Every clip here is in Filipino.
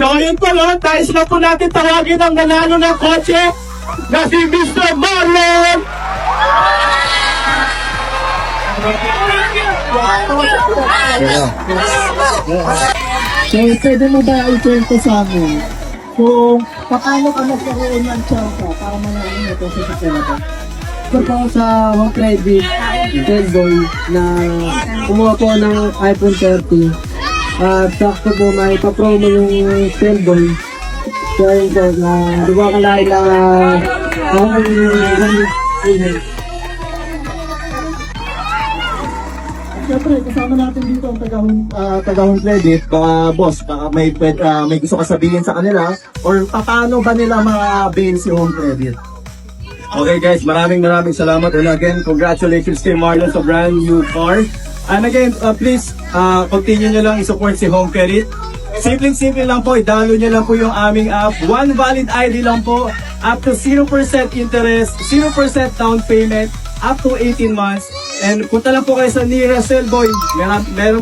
So ayun po, no? Dahil na po natin tawagin ang nanalo ng kotse na si Mr. Marlon! So, pwede mo ba i-kwento sa amin kung paano ka nagkaroon ng tsansa para manalo ito sa September? Ito po sa Home Credit Cellboy na kumuha po ng iPhone 30. At sakto po may pa-promo yung Cellboy. So yun po, di ba kalahin na Siyempre, kasama natin dito ang taga-home credit. Boss, baka may gusto ka sabihin sa kanila or paano ba nila ma-avail si home credit? Okay guys, maraming salamat. And again, congratulations kay Marlon sa brand new car. And again, please, continue nyo lang i-support si Home Credit. Simple lang po, i-download nyo lang po yung aming app. One valid ID lang po, up to 0% interest, 0% down payment, up to 18 months. And punta lang po kayo sa nearest Cellboy.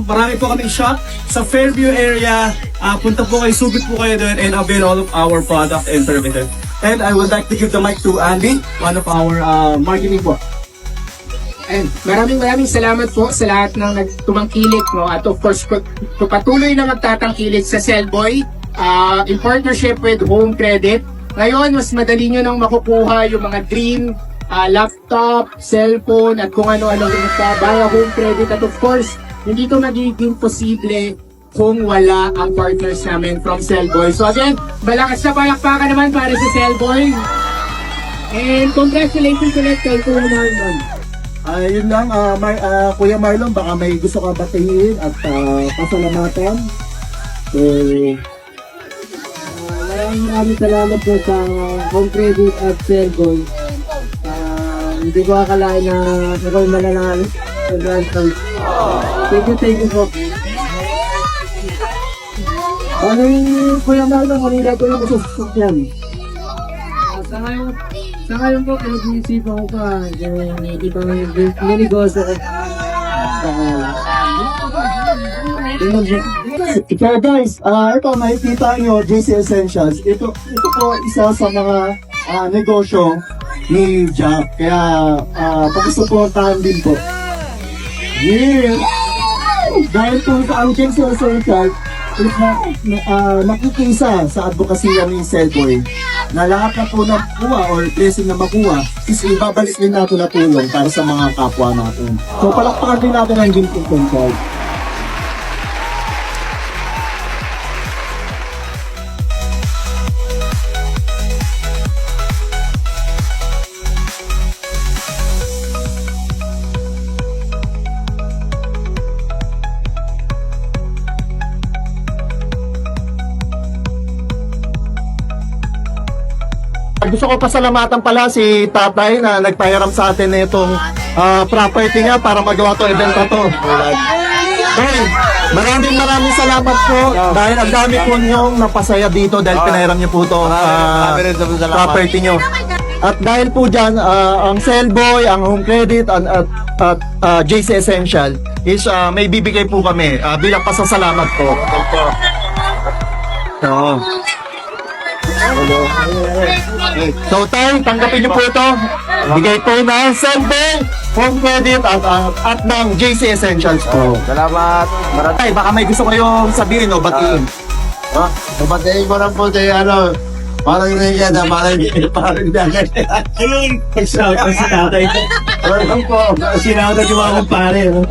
Marami po kaming shop sa Fairview area. Punta po kayo, subit po kayo doon and avail all of our products and services. And I would like to give the mic to Andy, one of our marketing po. And maraming salamat po sa lahat ng nagtumangkilik, no? At of course, patuloy na magtatangkilik sa Cellboy in partnership with Home Credit. Ngayon, mas madali nyo nang makukuha yung mga dream laptop, cellphone, at kung ano-ano via Home Credit. At of course, hindi ito magiging posible kung wala ang partners namin from Cellboy. So again, malakas na palakpakan naman para sa Cellboy. And congratulations ulit kay Kuya Marlon. Yun lang, Kuya Marlon, baka may gusto ka batiin at pasalamatan. So, maraming salamat po sa Home Credit at Cellboy. Hindi ko akalain na ako mananalo sa Grand Prix. Thank you po. Ano yung Kuya Marlon, kanina ko yung masusok yan? Sa ngayon po, pinag-iisipan ko pa yung ibang negosyo. So guys, ito makikita nyo, JC Essentials. Ito po isa sa mga negosyo ni Jack. Kaya pag-supportahan din po. Yeah! Dahil po sa ang JC Essentials, nakikisa sa advokasya ni Cellboy na lahat na po na makuha or blessing na makuha is ibabalik din natin na tulong para sa mga kapwa natin. So palakpakan din natin ang Jim Control. Gusto ko pasalamatan pala si tatay na nagpahiram sa atin na itong property niya para magawa to event na to. Okay, maraming salamat po dahil ang dami po niyong napasaya dito dahil pinahiram niyo po to property niyo. At dahil po dyan, ang Cellboy, ang Home Credit, at JC Essential is may bibigay po kami bilang pasasalamat po. Oo. So tayo, tanggapin niyo po ito. Bigay po ng Cellboy, Home Credit at ng JC Essentials po. Salamat. Ay, baka may gusto kayong sabihin o batiin. Batiin ko lang po tayo, parang nangyayad na, parang dagat. Ayun, pag-shout out si tatay. Parang po. Sinautan yung mga kumpare. No?